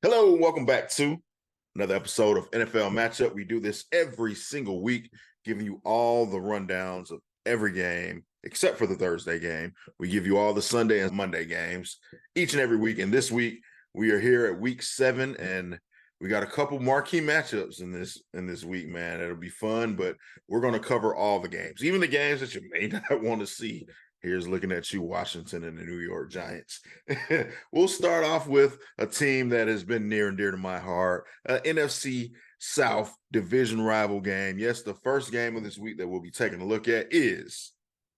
Hello, and welcome back to another episode of NFL Matchup. We do this every single week, giving you all the rundowns of every game, except for the Thursday game. We give you all the Sunday and Monday games each and every week. And this week, we are here at week 7, and we got a couple marquee matchups in this week, man. It'll be fun, but we're going to cover all the games, even the games that you may not want to see. Here's looking at you, Washington and the New York Giants. We'll start off with a team that has been near and dear to my heart, NFC South division rival game. Yes, the first game of this week that we'll be taking a look at is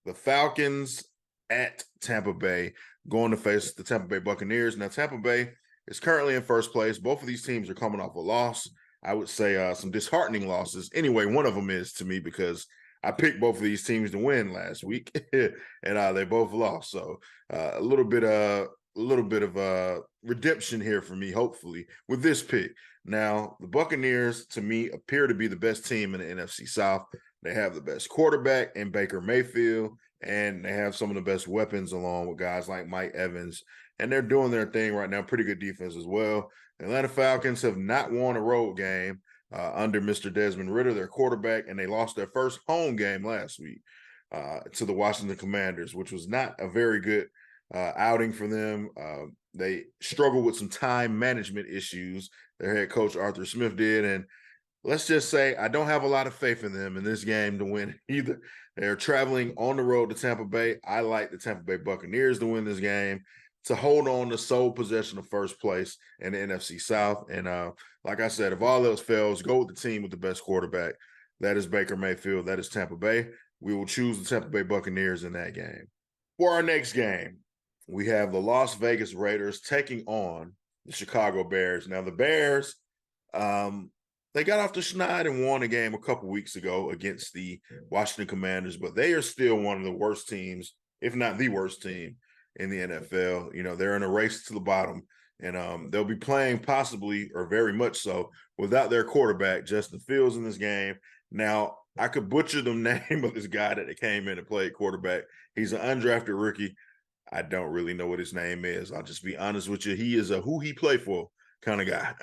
the Falcons at Tampa Bay, going to face the Tampa Bay Buccaneers. Now, Tampa Bay is currently in first place. Both of these teams are coming off a loss. I would say some disheartening losses. Anyway, one of them is to me because I picked both of these teams to win last week, and they both lost. So a little bit of redemption here for me, hopefully, with this pick. Now, the Buccaneers, to me, appear to be the best team in the NFC South. They have the best quarterback in Baker Mayfield, and they have some of the best weapons along with guys like Mike Evans. And they're doing their thing right now. Pretty good defense as well. The Atlanta Falcons have not won a road game under Mr. Desmond Ridder, their quarterback, and they lost their first home game last week to the Washington Commanders, which was not a very good outing for them. They struggled with some time management issues. Their head coach, Arthur Smith, did. And let's just say I don't have a lot of faith in them in this game to win either. They're traveling on the road to Tampa Bay. I like the Tampa Bay Buccaneers to win this game, to hold on to sole possession of first place in the NFC South. And like I said, if all else fails, go with the team with the best quarterback. That is Baker Mayfield. That is Tampa Bay. We will choose the Tampa Bay Buccaneers in that game. For our next game, we have the Las Vegas Raiders taking on the Chicago Bears. Now, the Bears, they got off the schneid and won a game a couple weeks ago against the Washington Commanders, but they are still one of the worst teams, if not the worst team, in the NFL. You know, they're in a race to the bottom, and they'll be playing possibly, or very much so, without their quarterback, Justin Fields, in this game. Now, I could butcher the name of this guy that came in and played quarterback. He's an undrafted rookie. I don't really know what his name is. I'll just be honest with you. He is a who he play for kind of guy.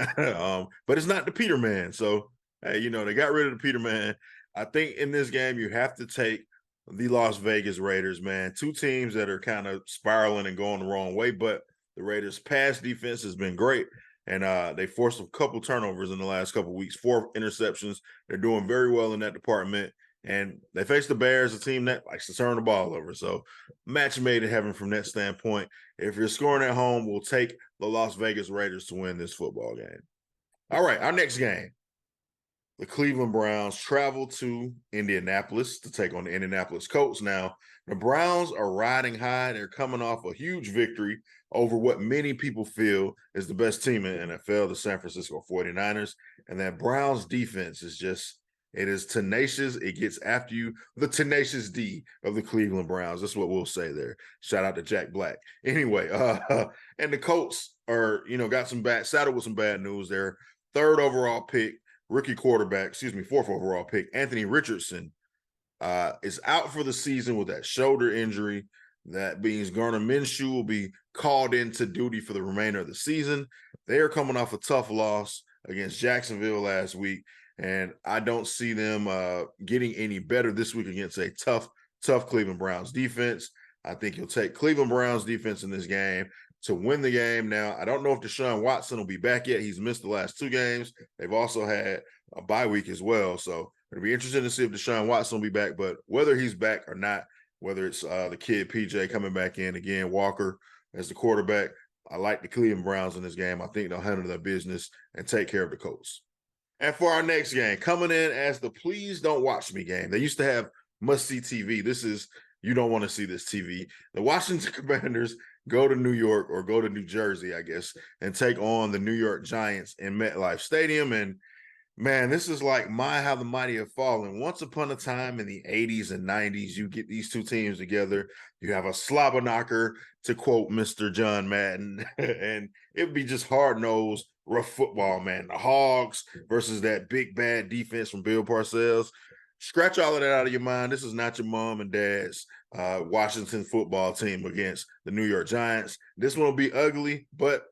But it's not the Peterman. So, hey, you know, they got rid of the Peterman. I think in this game, you have to take the Las Vegas Raiders, man. Two teams that are kind of spiraling and going the wrong way, but the Raiders' pass defense has been great, and they forced a couple turnovers in the last couple weeks, 4 interceptions. They're doing very well in that department, and they face the Bears, a team that likes to turn the ball over. So match made in heaven from that standpoint. If you're scoring at home, we'll take the Las Vegas Raiders to win this football game. All right, our next game. The Cleveland Browns travel to Indianapolis to take on the Indianapolis Colts. Now, the Browns are riding high. They're coming off a huge victory over what many people feel is the best team in the NFL, the San Francisco 49ers. And that Browns defense is just, it is tenacious. It gets after you. The tenacious D of the Cleveland Browns. That's what we'll say there. Shout out to Jack Black. Anyway, and the Colts are, got saddled with some bad news. Their third overall pick, fourth overall pick, Anthony Richardson, is out for the season with that shoulder injury. That means Garner Minshew will be called into duty for the remainder of the season. They are coming off a tough loss against Jacksonville last week, and I don't see them getting any better this week against a tough Cleveland Browns defense. I think you'll take Cleveland Browns defense in this game to win the game. Now, I don't know if Deshaun Watson will be back yet. He's missed the last 2 games. They've also had a bye week as well. So it'll be interesting to see if Deshaun Watson will be back. But whether he's back or not, whether it's the kid PJ coming back in again, Walker as the quarterback, I like the Cleveland Browns in this game. I think they'll handle their business and take care of the Colts. And for our next game, coming in as the Please Don't Watch Me game. They used to have must-see TV. This is, you don't want to see this TV. The Washington Commanders go to New York, or go to New Jersey, I guess, and take on the New York Giants in MetLife Stadium. And man, this is like how the mighty have fallen. Once upon a time in the 80s and 90s, you get these two teams together. You have a slobber knocker, to quote Mr. John Madden, and it'd be just hard-nosed, rough football, man. The Hogs versus that big bad defense from Bill Parcells. Scratch all of that out of your mind. This is not your mom and dad's Washington football team against the New York Giants. This one will be ugly, but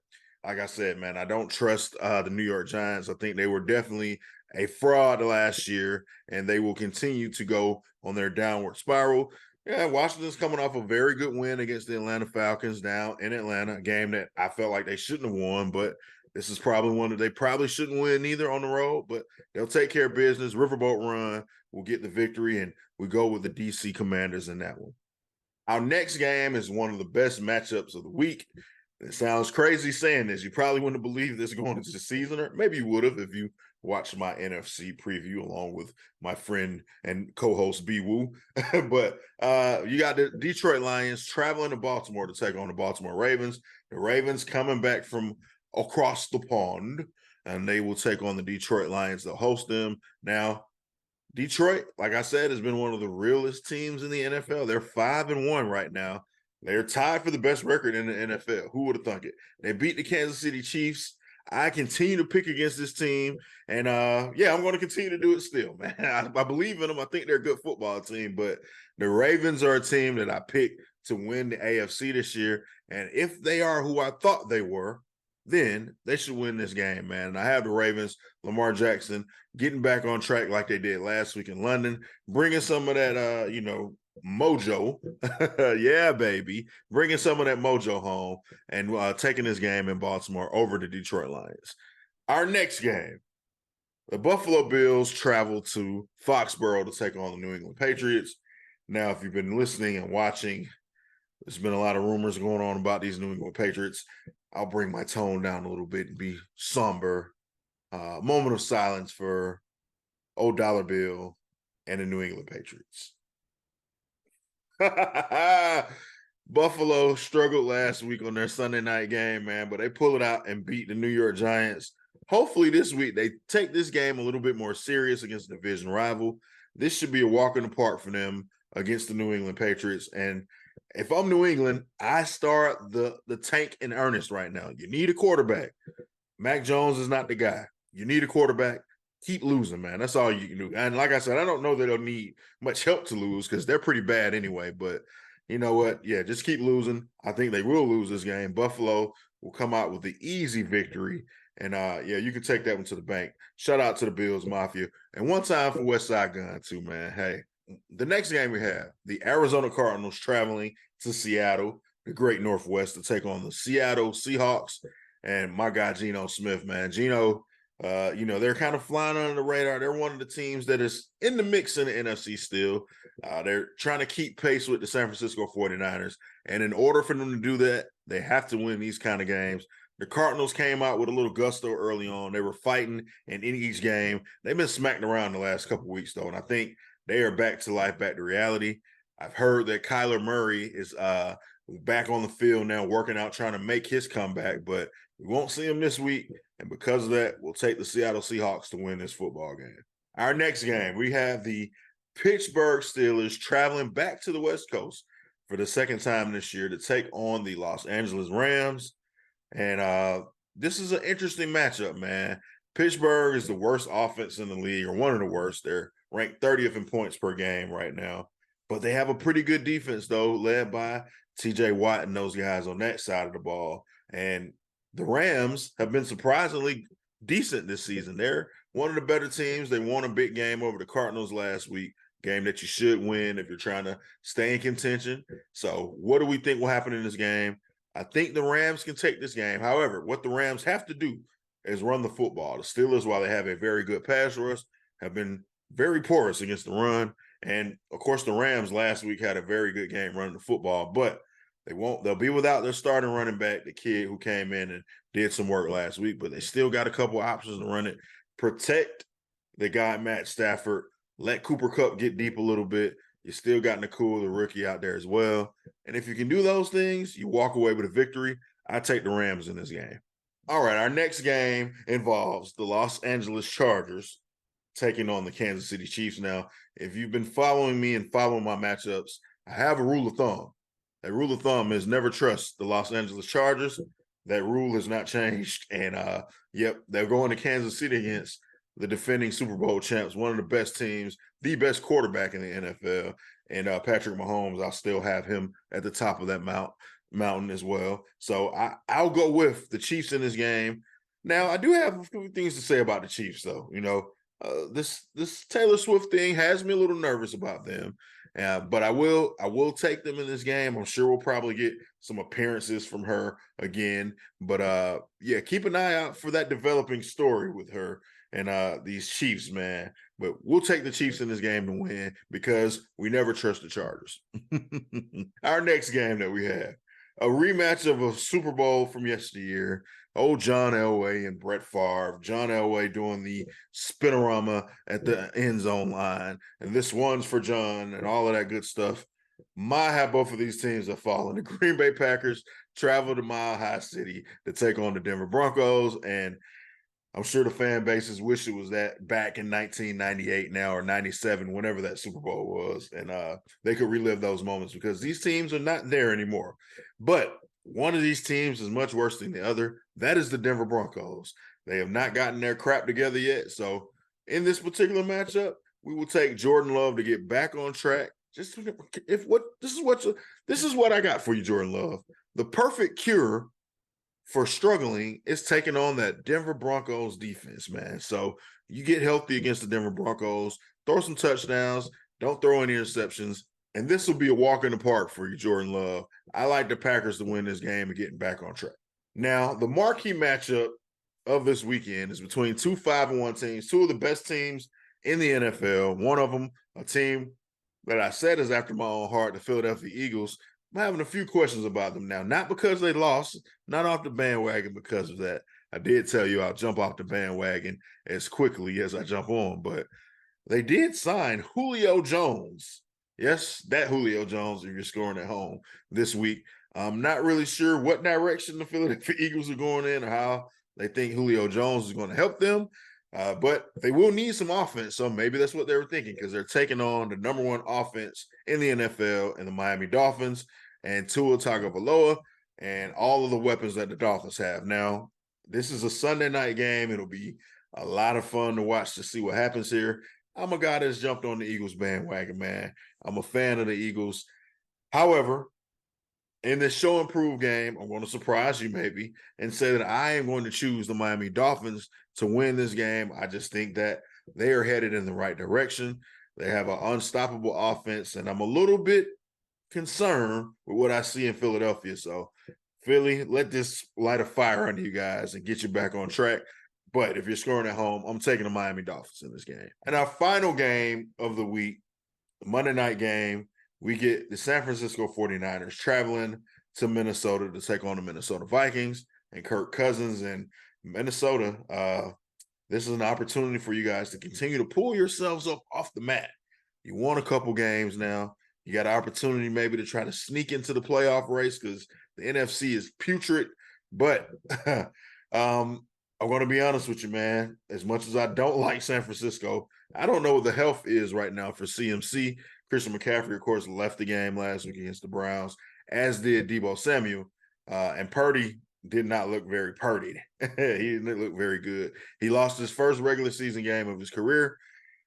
like I said, man, I don't trust the New York Giants. I think they were definitely a fraud last year, and they will continue to go on their downward spiral. Yeah, Washington's coming off a very good win against the Atlanta Falcons down in Atlanta, a game that I felt like they shouldn't have won, but this is probably one that they probably shouldn't win either on the road, but they'll take care of business. Riverboat Run will get the victory, and we go with the DC Commanders in that one. Our next game is one of the best matchups of the week. It sounds crazy saying this. You probably wouldn't believe this going into the season, or maybe you would have if you watched my NFC preview along with my friend and co-host B Woo. But you got the Detroit Lions traveling to Baltimore to take on the Baltimore Ravens. The Ravens coming back from across the pond, and they will take on the Detroit Lions. They'll host them. Now, Detroit, like I said, has been one of the realest teams in the NFL. They're 5-1 right now. They're tied for the best record in the NFL. Who would have thunk it? They beat the Kansas City Chiefs. I continue to pick against this team, and yeah, I'm going to continue to do it still, man. I believe in them. I think they're a good football team, but the Ravens are a team that I picked to win the AFC this year, and if they are who I thought they were, then they should win this game, man. And I have the Ravens, Lamar Jackson, getting back on track like they did last week in London, bringing some of that, mojo. Yeah, baby. Bringing some of that mojo home and taking this game in Baltimore over the Detroit Lions. Our next game, the Buffalo Bills travel to Foxborough to take on the New England Patriots. Now, if you've been listening and watching, there's been a lot of rumors going on about these New England Patriots. I'll bring my tone down a little bit and be somber. Moment of silence for old Dollar Bill and the New England Patriots. Buffalo struggled last week on their Sunday night game, man, but they pull it out and beat the New York Giants. Hopefully this week they take this game a little bit more serious against the division rival. This should be a walk in the park for them against the New England Patriots. And if I'm New England, I start the tank in earnest right now. You need a quarterback. Mac Jones is not the guy. You need a quarterback. Keep losing, man. That's all you can do. And like I said, I don't know that they'll need much help to lose because they're pretty bad anyway. But you know what? Yeah, just keep losing. I think they will lose this game. Buffalo will come out with the easy victory. And yeah, you can take that one to the bank. Shout out to the Bills Mafia. And one time for West Side Gun, too, man. Hey, the next game we have, the Arizona Cardinals traveling to Seattle, the great Northwest, to take on the Seattle Seahawks. And my guy, Geno Smith, man. Geno, they're kind of flying under the radar. They're one of the teams that is in the mix in the NFC still. They're trying to keep pace with the San Francisco 49ers. And in order for them to do that, they have to win these kind of games. The Cardinals came out with a little gusto early on. They were fighting in each game. They've been smacked around the last couple of weeks, though, and I think they are back to life, back to reality. I've heard that Kyler Murray is back on the field now, working out, trying to make his comeback, but we won't see him this week. And because of that, we'll take the Seattle Seahawks to win this football game. Our next game, we have the Pittsburgh Steelers traveling back to the West Coast for the second time this year to take on the Los Angeles Rams. And this is an interesting matchup, man. Pittsburgh is the worst offense in the league, or one of the worst. They're ranked 30th in points per game right now. But they have a pretty good defense, though, led by TJ Watt and those guys on that side of the ball. And the Rams have been surprisingly decent this season. They're one of the better teams. They won a big game over the Cardinals last week, game that you should win if you're trying to stay in contention. So what do we think will happen in this game? I think the Rams can take this game. However, what the Rams have to do is run the football. The Steelers, while they have a very good pass rush, have been very porous against the run. And, of course, the Rams last week had a very good game running the football, but they'll be without their starting running back, the kid who came in and did some work last week, but they still got a couple options to run it. Protect the guy, Matt Stafford. Let Cooper Kupp get deep a little bit. You still got Nakul, the rookie, out there as well. And if you can do those things, you walk away with a victory. I take the Rams in this game. All right, our next game involves the Los Angeles Chargers taking on the Kansas City Chiefs. Now, if you've been following me and following my matchups, I have a rule of thumb. That rule of thumb is never trust the Los Angeles Chargers. That rule has not changed. And, yep, they're going to Kansas City against the defending Super Bowl champs, one of the best teams, the best quarterback in the NFL. And Patrick Mahomes, I'll still have him at the top of that mount. Mountain as well. So I'll go with the Chiefs in this game. Now, I do have a few things to say about the Chiefs, though. This Taylor Swift thing has me a little nervous about them. But I will take them in this game. I'm sure we'll probably get some appearances from her again. But yeah, keep an eye out for that developing story with her and these Chiefs, man. But we'll take the Chiefs in this game to win because we never trust the Chargers. Our next game that we have, a rematch of a Super Bowl from yesteryear. Old John Elway and Brett Favre. John Elway doing the spinorama at the end zone line. And this one's for John and all of that good stuff. How both of these teams have fallen. The Green Bay Packers travel to Mile High City to take on the Denver Broncos. And I'm sure the fan bases wish it was that back in 1998 now or 97, whenever that Super Bowl was. And they could relive those moments because these teams are not there anymore. But one of these teams is much worse than the other. That is the Denver Broncos. They have not gotten their crap together yet. So in this particular matchup, we will take Jordan Love to get back on track. This is what I got for you, Jordan Love. The perfect cure for struggling is taking on that Denver Broncos defense, man. So you get healthy against the Denver Broncos, throw some touchdowns, don't throw any interceptions, and this will be a walk in the park for you, Jordan Love. I like the Packers to win this game and getting back on track. Now, the marquee matchup of this weekend is between two 5-1 teams, two of the best teams in the NFL. One of them, a team that I said is after my own heart, the Philadelphia Eagles. I'm having a few questions about them now, not because they lost, not off the bandwagon because of that. I did tell you I'll jump off the bandwagon as quickly as I jump on, but they did sign Julio Jones. Yes, that Julio Jones, if you're scoring at home this week. I'm not really sure what direction the Philadelphia Eagles are going in or how they think Julio Jones is going to help them. But they will need some offense. So maybe that's what they were thinking because they're taking on the number one offense in the NFL and the Miami Dolphins and Tua Tagovailoa and all of the weapons that the Dolphins have. Now, this is a Sunday night game. It'll be a lot of fun to watch to see what happens here. I'm a guy that's jumped on the Eagles bandwagon, man. I'm a fan of the Eagles. However, in this show and prove game, I'm going to surprise you maybe and say that I am going to choose the Miami Dolphins to win this game. I just think that they are headed in the right direction. They have an unstoppable offense, and I'm a little bit concerned with what I see in Philadelphia. So, Philly, let this light a fire under you guys and get you back on track. But if you're scoring at home, I'm taking the Miami Dolphins in this game. And our final game of the week, the Monday night game, we get the San Francisco 49ers traveling to Minnesota to take on the Minnesota Vikings and Kirk Cousins and Minnesota. This is an opportunity for you guys to continue to pull yourselves up off the mat. You won a couple games now. You got an opportunity maybe to try to sneak into the playoff race because the NFC is putrid. But I'm going to be honest with you, man. As much as I don't like San Francisco, I don't know what the health is right now for CMC. Christian McCaffrey, of course, left the game last week against the Browns, as did Deebo Samuel. And Purdy did not look very purdied. He didn't look very good. He lost his first regular season game of his career.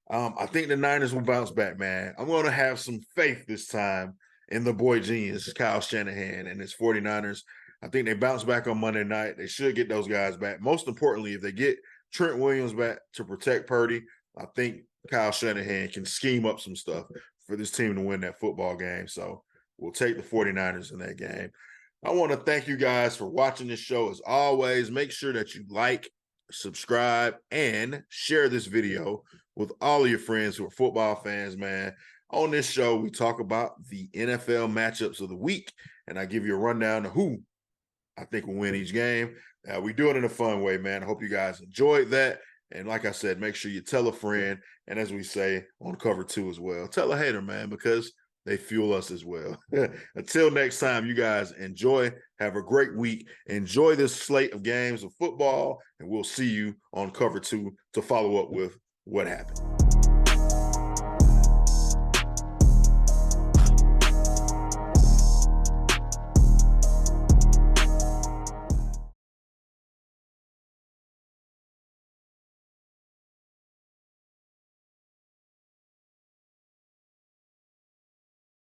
I think the Niners will bounce back, man. I'm going to have some faith this time in the boy genius, Kyle Shanahan, and his 49ers. I think they bounce back on Monday night. They should get those guys back. Most importantly, if they get Trent Williams back to protect Purdy, I think Kyle Shanahan can scheme up some stuff for this team to win that football game. So we'll take the 49ers in that game. I want to thank you guys for watching this show. As always, make sure that you like, subscribe, and share this video with all of your friends who are football fans, man. On this show, we talk about the NFL matchups of the week, and I give you a rundown of who I think will win each game. We do it in a fun way, man. I hope you guys enjoyed that. And like I said, make sure you tell a friend. And as we say on cover 2 as well, tell a hater, man, because they fuel us as well. Until next time, you guys enjoy. Have a great week. Enjoy this slate of games of football. And we'll see you on cover 2 to follow up with what happened.